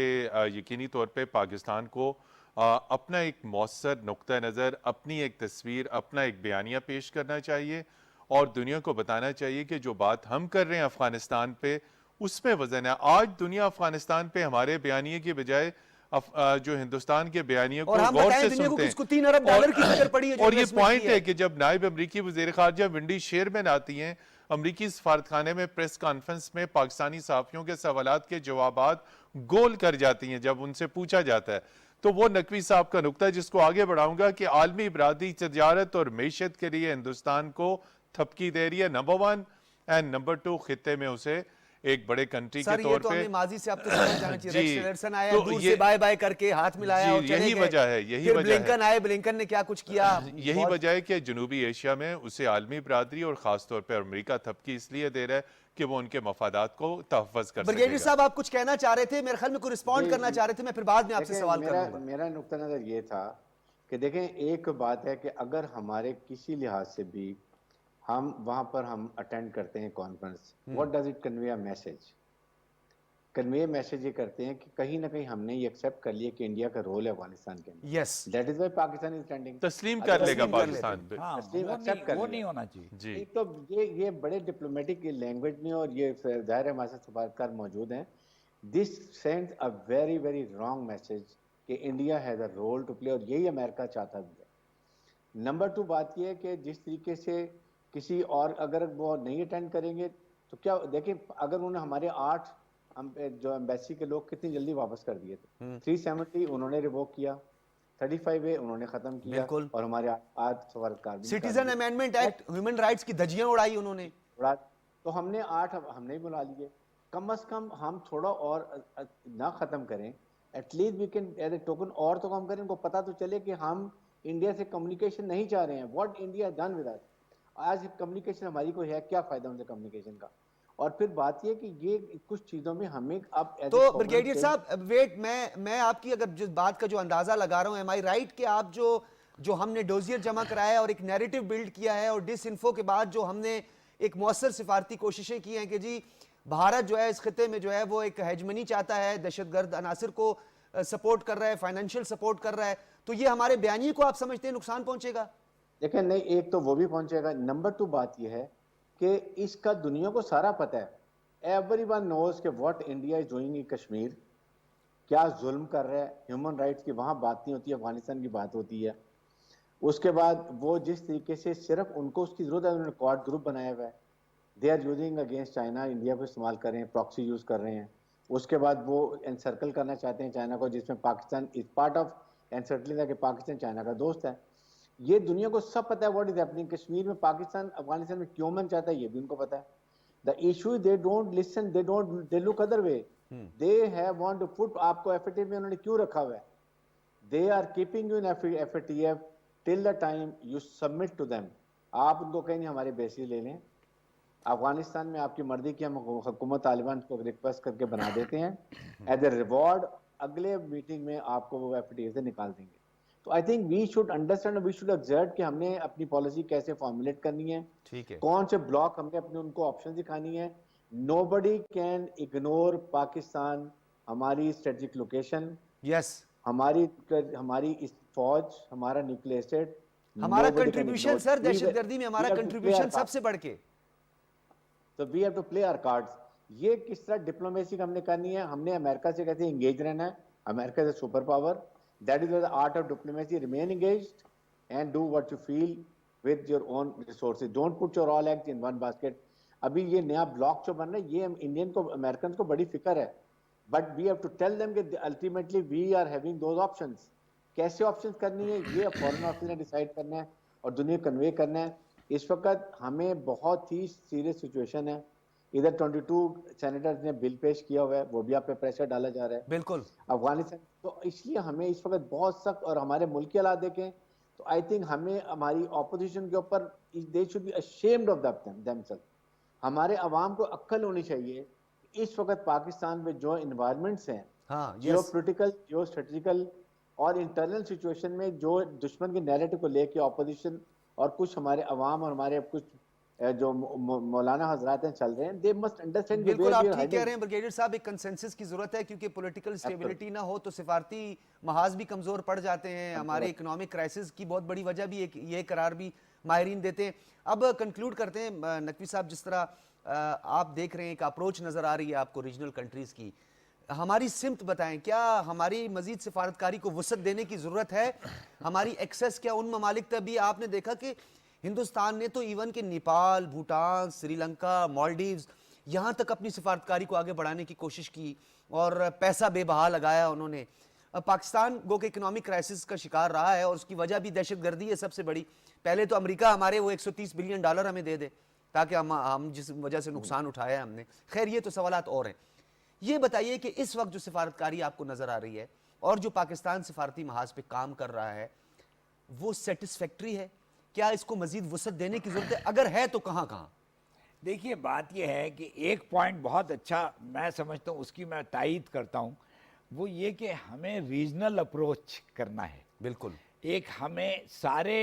यकीनी तौर पे पाकिस्तान को अपना एक मौसर नुक्ता नज़र, अपनी एक तस्वीर, अपना एक बयानिया पेश करना चाहिए और दुनिया को बताना चाहिए कि जो बात हम कर रहे हैं अफगानिस्तान पे, उसमें वजन है। आज दुनिया अफगानिस्तान पे हमारे बयानिए की बजाय जो हिंदुस्तान के बयानियों को और हम गौर बताएं से दुनिया को सुनते कि हैं। उसको 3 अरब डॉलर की फिक्र पड़ी है जो और ये investment पॉइंट की है कि जब नायब अमरीकी वज़ीर ख़ारजा विंडी शेरमैन आती हैं अमरीकी सफारतखाने में प्रेस कॉन्फ्रेंस में, पाकिस्तानी सहाफ़ियों के सवालात के जवाबात गोल कर जाती हैं जब उनसे पूछा जाता है। तो वो नकवी साहब का नुक्ता जिसको आगे बढ़ाऊंगा कि आलमी बरादरी तजारत और मीशत के लिए हिंदुस्तान को थपकी दे रही है, नंबर 1, एंड नंबर 2 खित्ते में उसे एक बड़े कंट्री के सर ये तौर तो पे। हमें माजी से अब तो समझ जाना चाहिए। जी, रेक्स टिलरसन आया, तो दूर ये- से बाय बाय करके हाथ मिलाया जी, और चले यही गए। वजह है, यही फिर वजह ब्लिंकन आए, ब्लिंकन ने क्या कुछ किया। यही बहुत- वजह है कि जनूबी एशिया में उसे आलमी बरादरी और ख़ास तौर पर अमरीका थपकी इसलिए दे रहा है कि वो उनके मफादात को तहफ़्फ़ुज़ कर ब्रिगेडियर सकेगा। साहब आप कुछ कहना चाह रहे थे, मेरे ख्याल में कोई रिस्पॉन्ड जी, करना जी। चाह रहे थे, मैं फिर बाद में आपसे देखिए, सवाल मेरा करूंगा। मेरा नुक्ता नज़र ये था कि देखें, एक बात है कि अगर हमारे किसी लिहाज से भी हम वहां पर हम अटेंड करते हैं conference, what does it convey a message? Convey message ये करते हैं कि कहीं ना कहीं हमने ये एक्सेप्ट कर लिया कि इंडिया का रोल है अफगानिस्तान के अंदर। Yes, that is why Pakistan is standing. तस्लीम कर लेगा तस्लीम कर पाकिस्तान। हाँ, तस्लीम वो एक्सेप्ट कर नहीं लिया। होना चाहिए। जी एक तो ये बड़े डिप्लोमेटिक लैंग्वेज में, और ये जाहिर है हमारे साथ सफारतकार मौजूद हैं, this sends a very very wrong message कि India has a role to play, और यही अमेरिका चाहता भी है। नंबर 2 बात ये है कि जिस तरीके से किसी और अगर वो नहीं अटेंड करेंगे तो क्या, देखिए अगर उन्होंने हमारे 8 जो एम्बेसी के लोग कितनी जल्दी वापस कर दिए थे, 370 उन्होंने रिवोक किया, 35A उन्होंने खत्म किया, बिल्कुल। और हमारे 8 सफारतकार भी निकाल सिटीजन दिए। अमेंडमेंट एक्ट, ह्यूमन राइट्स की धज्जियां उड़ाई उन्होंने। थोड़ा तो हमने 8 हमने ही बुला लिए। कम से कम हम थोड़ा और ना खत्म करें, at least we can as a token और तो कम करें, उनको पता तो चले कि हम इंडिया से कम्युनिकेशन नहीं चाह रहे हैं। What India done with us, आज कम्युनिकेशन हमारी को है, क्या फायदा उनसे कम्युनिकेशन का। और फिर बात ये कि ये कुछ चीजों में हमें अब तो ब्रिगेडियर साहब वेट, मैं आपकी अगर जिस बात का जो अंदाजा लगा रहा हूं, एम आई राइट कि आप जो हमने डोजियर जमा कराया है और एक नैरेटिव बिल्ड किया है, और डिसइंफो के बाद जो हमने एक मौसर सिफारती कोशिशें की हैं कि जी भारत जो है इस खिते में जो है वो एक हेजमनी चाहता है, दहशतगर्द अनासर को सपोर्ट कर रहा है, फाइनेंशियल सपोर्ट कर रहा है, तो ये हमारे बयानी को आप समझते हैं नुकसान पहुंचेगा? देखिए नहीं, एक तो वो भी पहुंचेगा। नंबर 2 बात ये है कि इसका दुनिया को सारा पता है, एवरीवन नोज कि what India is doing in Kashmir, क्या जुल्म कर रहा है, ह्यूमन राइट्स की वहां बात नहीं होती है, अफगानिस्तान की बात होती है। उसके बाद वो जिस तरीके से सिर्फ उनको उसकी जरूरत है, उन्होंने क्वाड ग्रुप बनाया हुआ है, they are using against China, India को इस्तेमाल कर रहे हैं, प्रॉक्सी यूज कर रहे हैं। उसके बाद वो एनसर्कल करना चाहते हैं चाइना को, जिसमें Pakistan is part of encircling, कि पाकिस्तान चाइना का दोस्त है। ये दुनिया को सब पता है व्हाट इज हैपनिंग कश्मीर में, पाकिस्तान अफगानिस्तान में क्यों मन चाहता है ये भी उनको पता है। The issue they don't listen, they look other way, they have want to put, आपको एफएटीएफ में उन्होंने क्यों रखा हुआ है, they are keeping you in FATF till the time you submit to them. आप उनको कहीं नहीं हमारे बेसिस ले लें, अफगानिस्तान में आपकी मर्जी की हम हुकूमत तालिबान को रिक्वेस्ट करके बना देते हैं, एज ए रिवॉर्ड अगले मीटिंग में आपको वो एफएटीएफ से निकाल देंगे। तो I think we should understand, we should observe कि हमने अपनी पॉलिसी कैसे फॉर्मुलेट करनी है, ठीक है, कौन से ब्लॉक हमने अपने उनको ऑप्शन दिखानी है। नोबडी कैन इग्नोर पाकिस्तान, हमारी स्ट्रेटेजिक लोकेशन, यस, हमारी इस फौज, हमारा न्यूक्लियर स्टेट, हमारा कंट्रीब्यूशन सर दहशतगर्दी में, हमारा कंट्रीब्यूशन सबसे बढ़ के। तो we have to play our cards. ये किस तरह डिप्लोमेसी हमने करनी है, हमने अमेरिका से कैसे एंगेज रहना है, America is a super power, that is the art of diplomacy, remain engaged and do what you feel with your own resources, don't put your all eggs in one basket. अभी ये नया ब्लॉक जो बन रहा है, ये इंडियन को, अमेरिकन को बड़ी फिक्र है, but we have to tell them कि ultimately we are having those options. कैसे ऑप्शंस करनी है ये फॉरेन ऑफिस ने डिसाइड करना है और दुनिया कन्वे करना है। इस वक्त हमें बहुत ही सीरियस सिचुएशन है, इधर 22 सेनेटर्स ने बिल पेश किया हुआ है, वो भी आप पे प्रेशर डाला जा रहा है बिल्कुल अफगानिस्तान, तो इसलिए हमें इस वक्त बहुत सख्त, और हमारे मुल्क के हालात देखें तो आई थिंक हमें हमारी ऑपोजिशन के ऊपर, they should be ashamed of themselves. हमारे अवाम को अक्ल होनी चाहिए इस वक्त पाकिस्तान में जो इन्वायरमेंट्स हैं, हाँ, जियो पोलिटिकल, जियो स्ट्रेटेजिकल और इंटरनल सिचुएशन में, जो दुश्मन के नैरेटिव को लेके ऑपोजिशन और कुछ हमारे अवाम और हमारे कुछ जो मौलाना हजरात हैं चल रहे हैं, दे मस्ट अंडरस्टैंड। बिल्कुल आप ठीक कह रहे हैं ब्रिगेडियर साहब, एक कंसेंसस की जरूरत है, क्योंकि पॉलिटिकल स्टेबिलिटी ना हो तो सिफारती महाज भी कमजोर पड़ जाते हैं। हमारे इकोनॉमिक क्राइसिस की बहुत बड़ी वजह भी ये करार भी माहिरीन देते हैं। अब कंक्लूड करते हैं नकवी साहब, जिस तरह आप देख रहे हैं एक अप्रोच नजर आ रही है आपको रीजनल कंट्रीज की, हमारी सिमत बताएं, क्या हमारी मजीद सिफारतकारी को वसअत देने की जरूरत है? हमारी एक्सेस क्या उन ममालिक तक भी, आपने देखा कि हिंदुस्तान ने तो इवन के नेपाल, भूटान, श्रीलंका, मालदीव्स, यहाँ तक अपनी सिफारतकारी को आगे बढ़ाने की कोशिश की और पैसा बेबहा लगाया उन्होंने। अब पाकिस्तान गो के इकोनॉमिक क्राइसिस का शिकार रहा है और उसकी वजह भी दहशतगर्दी है सबसे बड़ी। पहले तो अमेरिका हमारे वो $130 बिलियन हमें दे दे ताकि हम जिस वजह से नुकसान उठाया हमने। खैर ये तो सवालात और हैं। ये बताइए कि इस वक्त जो सिफारतकारी आपको नजर आ रही है और जो पाकिस्तान सिफारती महाज पे काम कर रहा है, वो सेटिस्फैक्ट्री है? क्या इसको मजीद वसअत देने की जरूरत है? अगर है तो कहां कहां? देखिए बात यह है कि एक पॉइंट बहुत अच्छा मैं समझता हूँ, उसकी मैं तायीद करता हूँ, वो ये कि हमें रीजनल अप्रोच करना है। बिल्कुल, एक हमें सारे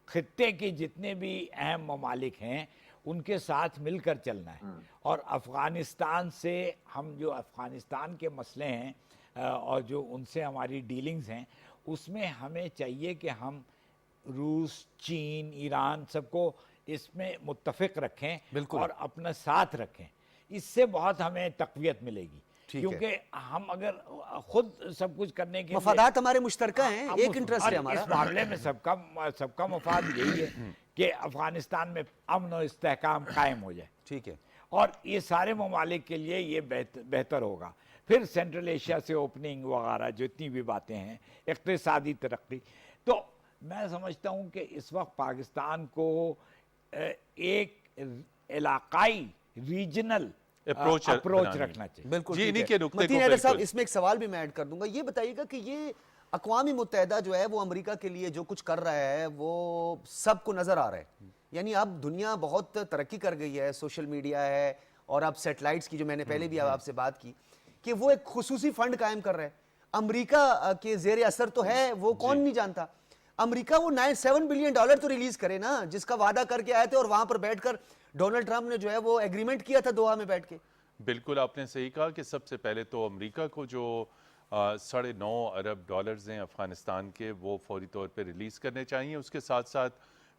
खित्ते के जितने भी अहम ममालिक हैं उनके साथ मिलकर चलना है। और अफ़गानिस्तान से हम जो अफ़गानिस्तान के मसले हैं और जो उनसे हमारी डीलिंग्स हैं, उसमें हमें चाहिए कि हम रूस, चीन, ईरान सबको इसमें मुत्तफ़िक़ रखें बिल्कुल। और अपना साथ रखें। इससे बहुत हमें तक़वियत मिलेगी, ठीक है। क्योंकि हम अगर खुद सब कुछ करने के लिए मफादात हमारे मुश्तरका हैं, हम एक इंटरेस्ट है और इस हमारा। मामले में सबका मफाद यही है कि अफ़गानिस्तान में अमन और इस्तेहकाम कायम हो जाए, ठीक है। और ये सारे ममालिक के लिए ये बेहतर होगा। फिर सेंट्रल एशिया से ओपनिंग वगैरह जो इतनी भी बातें हैं, इक़्तिसादी तरक्की, तो मैं समझता हूँ कि इस वक्त पाकिस्तान को एक इलाकाई रीजनल अप्रोच अप्रोच बनानी। रखना चाहिए। बिल्कुल जी, ठीक इन्हीं है। के नुक्ते मतीन को हैदर साहब, बिल्कुल। इसमें एक सवाल भी मैं ऐड कर दूंगा। ये बताइएगा कि ये अक़वाम मुत्तहिदा जो है वो अमेरिका के लिए जो कुछ कर रहा है वो सबको नज़र आ रहा है। यानी अब दुनिया बहुत तरक्की कर गई है, सोशल मीडिया है और अब सेटेलाइट्स की जो मैंने पहले भी आपसे बात की कि वो एक खुसूसी फंड कायम कर रहा है। अमेरिका के ज़ेर असर तो है, वो कौन नहीं जानता। अमेरिका वो $7 बिलियन तो रिलीज करे ना, जिसका वादा करके आए थे, और वहां पर बैठकर डोनाल्ड ट्रंप ने जो है वो एग्रीमेंट किया था दोहा में बैठ के। बिल्कुल आपने सही कहा कि सबसे पहले तो अमेरिका को जो $9.5 अरब हैं अफ़गानिस्तान के, वो फौरी तौर पे रिलीज़ करने चाहिए। उसके साथ साथ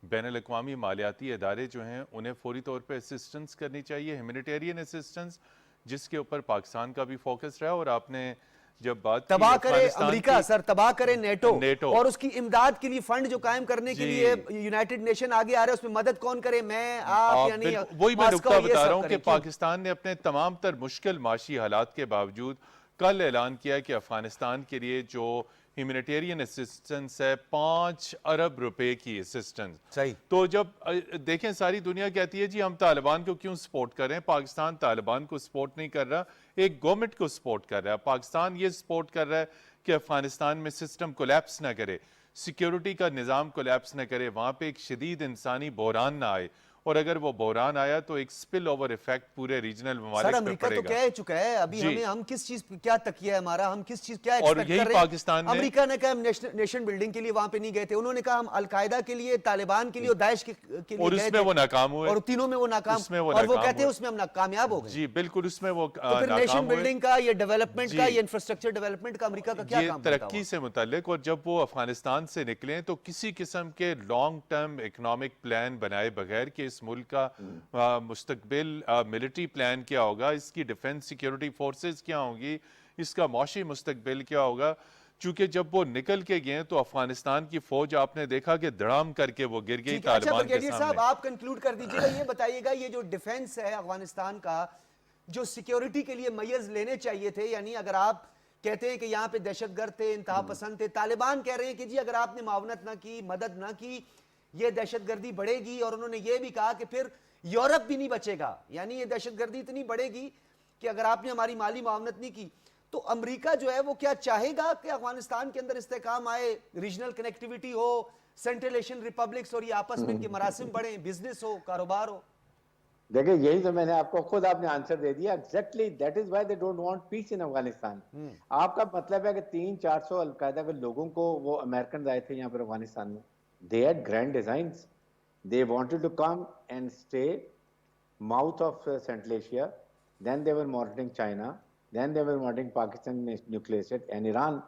बैनुल-अक़वामी मालियाती इदारे जो हैं उन्हें फौरी तौर पे असिस्टेंस करनी चाहिए, ह्यूमैनिटेरियन असिस्टेंस, जिसके ऊपर पाकिस्तान का भी फोकस रहा है। और आपने जब बात की तबाह करे अफ़गानिस्तान अमेरिका, की, सर तबाह करे नेटो, नेटो। और उसकी इमदाद के लिए फंड जो कायम करने के जी। लिए यूनाइटेड नेशन आगे आ रहा है, उसमें मदद कौन करे? मैं, आप, यानी वही मैं मॉस्को नुकता ये बता सब रहा हूँ कि करें। क्यों? पाकिस्तान ने अपने तमाम तर मुश्किल माशी हालात के बावजूद कल ऐलान किया कि अफगानिस्तान के लिए जो ह्यूमैनिटेरियन असिस्टेंस है, 5 अरब रुपए की असिस्टेंस। सही। तो जब देखें, सारी दुनिया कहती है जी हम तालिबान को क्यों सपोर्ट कर रहे हैं, पाकिस्तान तालिबान को सपोर्ट नहीं कर रहा, एक गवर्नमेंट को सपोर्ट कर रहा है। पाकिस्तान ये सपोर्ट कर रहा है कि अफगानिस्तान में सिस्टम कोलैप्स ना करे, सिक्योरिटी का निज़ाम कोलैप्स ना करे, वहाँ पे एक शदीद इंसानी बहरान ना आए, और अगर वो बहरान आया तो एक स्पिल ओवर इफेक्ट पूरे रीजनल सर ममालिक पे अमेरिका तो पड़ेगा। कह चुका है अभी, जी। हम किस चीज क्या तकिया है हमारा, हम किस चीज क्या और एक्सपेक्ट यही कर रहे हैं। पाकिस्तान ने- अमेरिका ने कहा हम नेशन बिल्डिंग के लिए वहां पे नहीं गए थे, उन्होंने कहा हम अलकायदा के लिए, तालिबान के लिए और दाइश के लिए और गए उसमें थे, वो नाकाम हुए, और तीनों में वो नाकाम, उसमें वो और वो नाकाम कहते हैं हुए। उसमें हम कामयाब हो गए। जी बिल्कुल, उसमें वो तो फिर नाकाम नेशन हुए। बिल्डिंग का, ये डेवलपमेंट जी। का, ये इंफ्रास्ट्रक्चर डेवलपमेंट का अमेरिका का क्या ये काम बनता तरक्की हुआ? से मुतालिक, और जब वो अफगानिस्तान से निकले तो किसी किस्म के लॉन्ग टर्म इकोनॉमिक प्लान बनाए बगैर कि इस मुल्क का मुस्तकबिल मिलिट्री प्लान क्या होगा, इसकी डिफेंस सिक्योरिटी फोर्सेस क्या होंगी, इसका मौशी मुस्तकबिल क्या होगा। चूंकि जब वो निकल के गए तो अफगानिस्तान की फौज आपने देखा कि धड़ाम करके वो गिर गई ठीक है। अच्छा तालिबान के ब्रिगेडियर साहब, सामने। आप कंक्लूड कर दीजिएगा, ये बताइएगा ये जो डिफेंस है अफगानिस्तान का, जो सिक्योरिटी के लिए मेजर्स लेने चाहिए थे, यानी अगर आप कहते हैं कि यहाँ पे दहशतगर्द थे, इंतहा पसंद थे, तालिबान कह रहे हैं कि जी अगर आपने मावनत ना की, मदद ना की, ये दहशतगर्दी बढ़ेगी, और उन्होंने ये भी कहा कि फिर यूरोप भी नहीं बचेगा, यानी ये दहशतगर्दी इतनी बढ़ेगी कि अगर आपने हमारी माली मावनत नहीं की। तो अमेरिका जो है वो क्या चाहेगा कि अफगानिस्तान के अंदर इस्तेकाम आए, रीजनल कनेक्टिविटी हो, सेंट्रल एशियन रिपब्लिक्स और ये आपस में इनके मरासिम बढ़े, बिजनेस हो, कारोबार हो? देखिए, यही तो मैंने आपको खुद आपने आंसर दे दिया। Exactly that is why they don't want peace in Afghanistan. आपका मतलब है कि 300-400 अलकायदा के लोगों को वो अमेरिकन आए थे यहाँ पर अफगानिस्तान में, they had grand designs, they wanted to come and stay mouth of Central Asia, then they were monitoring China, then they were monitoring Pakistan nuclear state and Iran.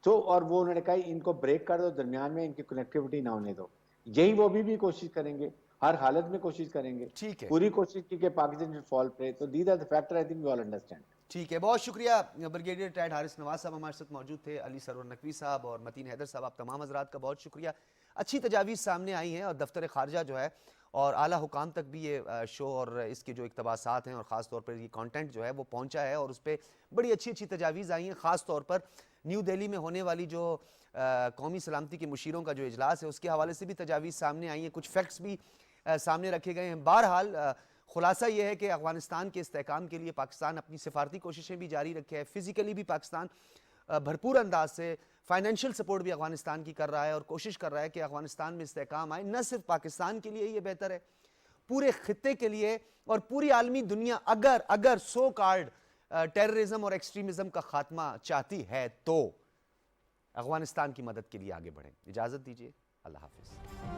तो और वो उन्होंने कहा इनको ब्रेक कर दो, दरमियान में इनकी कनेक्टिविटी ना होने दो। यही वो भी कोशिश करेंगे, हर हालत में कोशिश करेंगे। ठीक है। पूरी कोशिश की कि पाकिस्तान should fall prey। तो these are the factor I think we all understand। ठीक है, बहुत शुक्रिया। ब्रिगेडियर रिटायर्ड हारिस नवाज साहब हमारे साथ मौजूद थे, अली सरवर नकवी साहब और मतीन हैदर साहब, आप तमाम हजरात का बहुत शुक्रिया। अच्छी तजावीज़ सामने आई हैं और दफ्तर खारजा जो है और आला हुकाम तक भी ये शो और इसके जो इक़्तिबासात हैं और ख़ास तौर पर ये कंटेंट जो है वो पहुंचा है, और उस पर बड़ी अच्छी अच्छी तजावीज़ आई हैं। ख़ास तौर पर न्यू दिल्ली में होने वाली जो कौमी सलामती के मुशीरों का जो इजलास है उसके हवाले से भी तजावीज़ सामने आई हैं, कुछ फैक्ट्स भी सामने रखे गए हैं। बहरहाल खुलासा ये है कि अफगानिस्तान के इस्तेहकाम के लिए पाकिस्तान अपनी सिफारती कोशिशें भी जारी रखे है, फिज़िकली भी पाकिस्तान भरपूर अंदाज से फाइनेंशियल सपोर्ट भी अफगानिस्तान की कर रहा है और कोशिश कर रहा है कि अफगानिस्तान में इस्तेहकाम आए। न सिर्फ पाकिस्तान के लिए ये बेहतर है, पूरे खित्ते के लिए और पूरी आलमी दुनिया अगर सो कार्ड टेररिज्म और एक्सट्रीमिज्म का खात्मा चाहती है तो अफगानिस्तान की मदद के लिए आगे बढ़ें। इजाज़त दीजिए, अल्लाह हाफिज़।